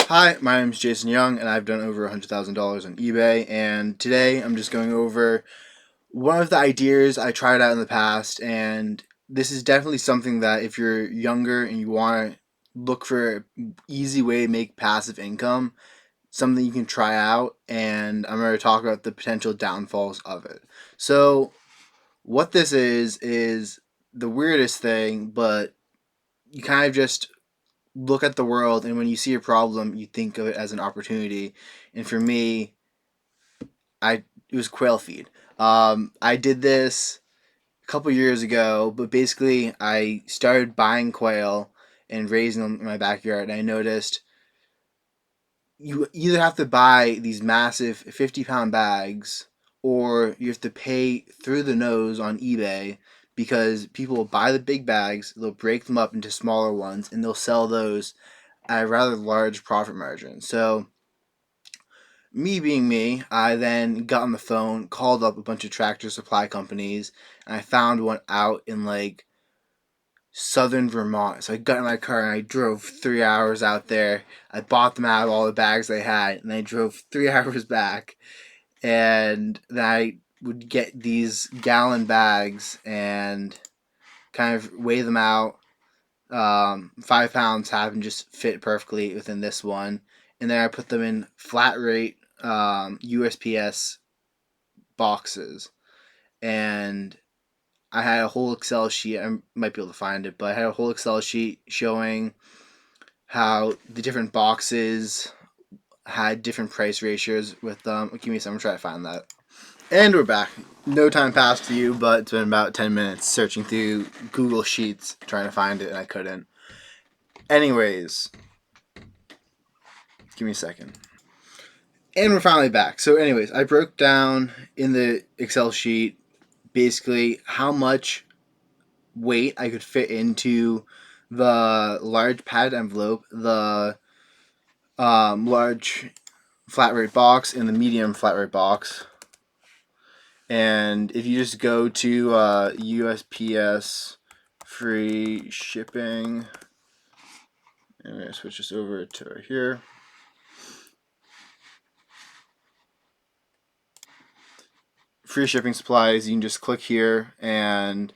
Hi, my name is Jason Young, and I've done over $100,000 on eBay. And today I'm just going over one of the ideas I tried out in the past. And this is definitely something that if you're younger and you want to look for an easy way to make passive income, something you can try out. And I'm going to talk about the potential downfalls of it. So, what this is the weirdest thing, but you kind of just look at the world, and when you see a problem you think of it as an opportunity. And for me, it was quail feed. I did this a couple years ago, but basically I started buying quail and raising them in my backyard, and I noticed you either have to buy these massive 50-pound bags, or you have to pay through the nose on eBay, because people will buy the big bags, they'll break them up into smaller ones, and they'll sell those at a rather large profit margin. So, me being me, I then got on the phone, called up a bunch of tractor supply companies, and I found one out in like southern Vermont. So I got in my car and I drove 3 hours out there. I bought them out of all the bags they had, and I drove 3 hours back. And then I would get these gallon bags and kind of weigh them out. 5 pounds happen just fit perfectly within this one, and then I put them in flat rate USPS boxes, and I had a whole Excel sheet. I might be able to find it, but I had a whole Excel sheet showing how the different boxes had different price ratios with them. Give me a second, I'm trying to find that. And we're back. No time passed for you, but it's been about 10 minutes searching through Google Sheets trying to find it, and I couldn't. Anyways, give me a second. And we're finally back. So, anyways, I broke down in the Excel sheet basically how much weight I could fit into the large padded envelope, the large flat rate box, and the medium flat rate box. And if you just go to USPS free shipping, and I'm going to switch this over to right here. Free shipping supplies, you can just click here and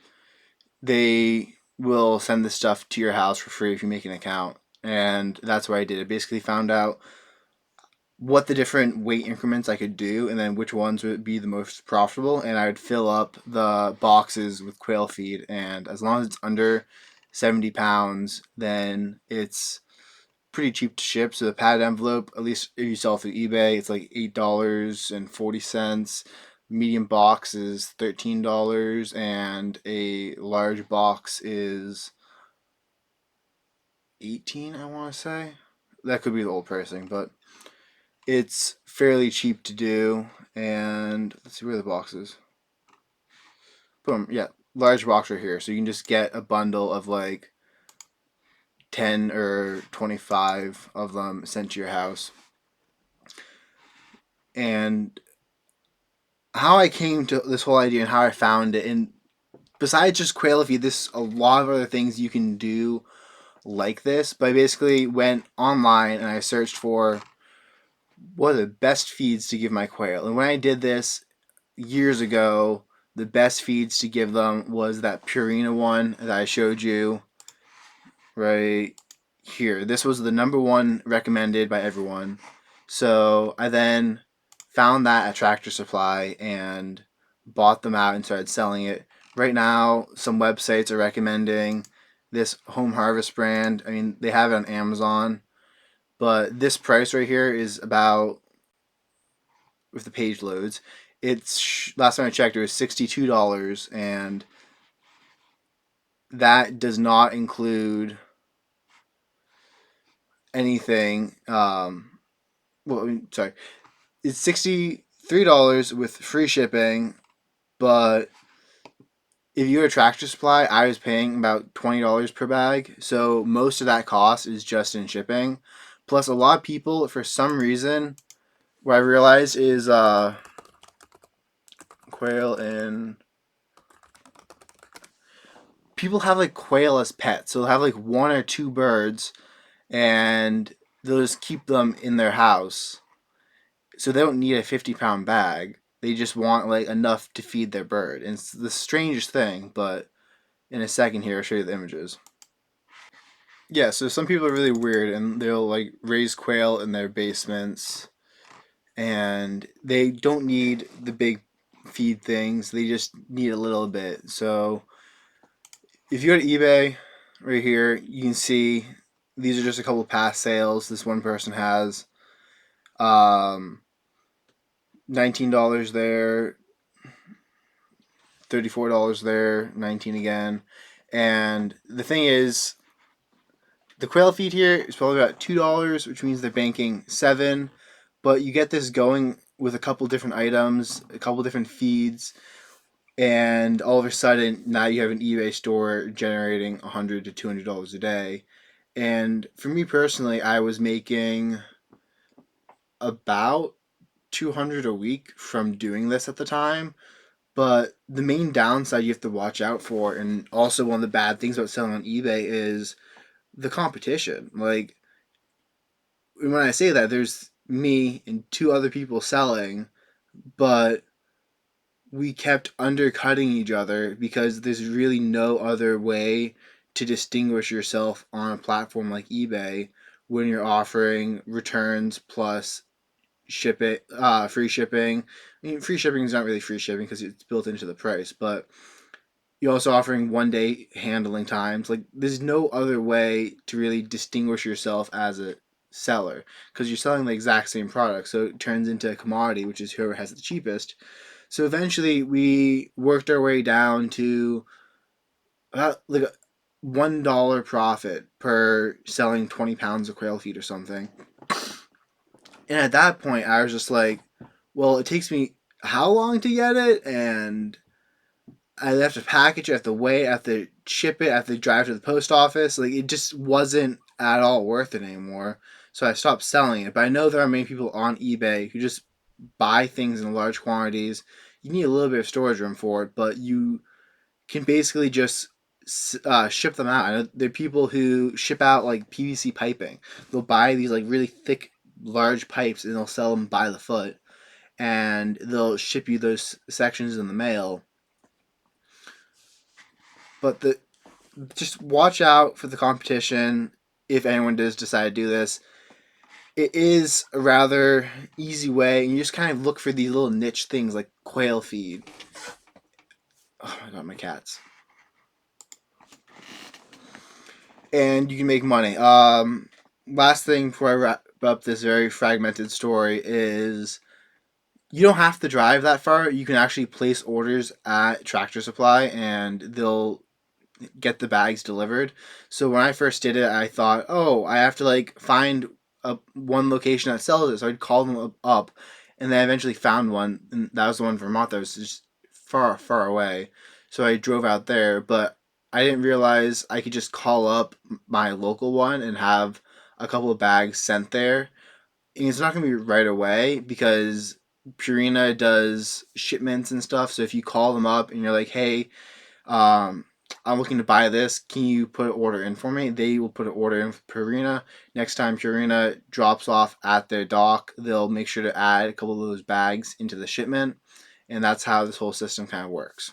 they will send this stuff to your house for free if you make an account. And that's what I did. I basically found out what the different weight increments I could do, and then which ones would be the most profitable, and I would fill up the boxes with quail feed. And as long as it's under 70 pounds, then it's pretty cheap to ship. So the padded envelope, at least if you sell through eBay, it's like $8.40. Medium box is $13, and a large box is 18, I want to say. That could be the old pricing, but it's fairly cheap to do. And let's see where the box is. Boom, yeah, large box right here. So you can just get a bundle of like 10 or 25 of them sent to your house. And how I came to this whole idea and how I found it, and besides just quail feed, there's a lot of other things you can do like this. But I basically went online and I searched for what are the best feeds to give my quail. And when I did this years ago, the best feeds to give them was that Purina one that I showed you right here. This was the number one recommended by everyone. So I then found that at Tractor Supply and bought them out and started selling it. Right now, some websites are recommending this Home Harvest brand. I mean, they have it on Amazon, but this price right here is about, if the page loads, it's last time I checked, it was $62, and that does not include anything. Sorry, it's $63 with free shipping, but if you go to Tractor Supply, I was paying about $20 per bag, so most of that cost is just in shipping. Plus, a lot of people, for some reason, what I realized is quail and people have like quail as pets, so they'll have like one or two birds, and they'll just keep them in their house, so they don't need a 50-pound bag. They just want like enough to feed their bird. And it's the strangest thing, but in a second here I'll show you the images. Yeah, so some people are really weird and they'll like raise quail in their basements and they don't need the big feed things. They just need a little bit. So if you go to eBay right here, you can see these are just a couple of past sales this one person has. $19 there, $34 there, 19 again. And the thing is, the quail feed here is probably about $2, which means they're banking 7. But you get this going with a couple different items, a couple different feeds, and all of a sudden now you have an eBay store generating $100 to $200 a day. And for me personally, I was making about 200 a week from doing this at the time. But the main downside you have to watch out for, and also one of the bad things about selling on eBay, is the competition. Like, when I say that, there's me and 2 other people selling, but we kept undercutting each other because there's really no other way to distinguish yourself on a platform like eBay when you're offering returns plus ship it free shipping. I mean, free shipping is not really free shipping because it's built into the price, but you're also offering 1 day handling times. Like, there's no other way to really distinguish yourself as a seller because you're selling the exact same product. So it turns into a commodity, which is whoever has the cheapest. So eventually, we worked our way down to about like a $1 profit per selling 20 pounds of quail feed or something. And at that point, I was just like, well, it takes me how long to get it? And I have to package it, I have to weigh it, I have to ship it, I have to drive to the post office. Like, it just wasn't at all worth it anymore. So I stopped selling it. But I know there are many people on eBay who just buy things in large quantities. You need a little bit of storage room for it, but you can basically just ship them out. I know there are people who ship out like PVC piping. They'll buy these like really thick, large pipes and they'll sell them by the foot, and they'll ship you those sections in the mail. But the just watch out for the competition if anyone does decide to do this. It is a rather easy way, and you just kind of look for these little niche things like quail feed. Oh my god, my cats. And you can make money. Last thing before I wrap up this very fragmented story is you don't have to drive that far. You can actually place orders at Tractor Supply, and they'll get the bags delivered. So when I first did it, I thought, oh, I have to like find one location that sells it. So I'd call them up, and then I eventually found one, and that was the one in Vermont that was just far, far away. So I drove out there, but I didn't realize I could just call up my local one and have a couple of bags sent there. And it's not going to be right away because Purina does shipments and stuff. So if you call them up and you're like, hey, um, I'm looking to buy this. Can you put an order in for me? They will put an order in for Purina. Next time Purina drops off at their dock, they'll make sure to add a couple of those bags into the shipment. And that's how this whole system kind of works.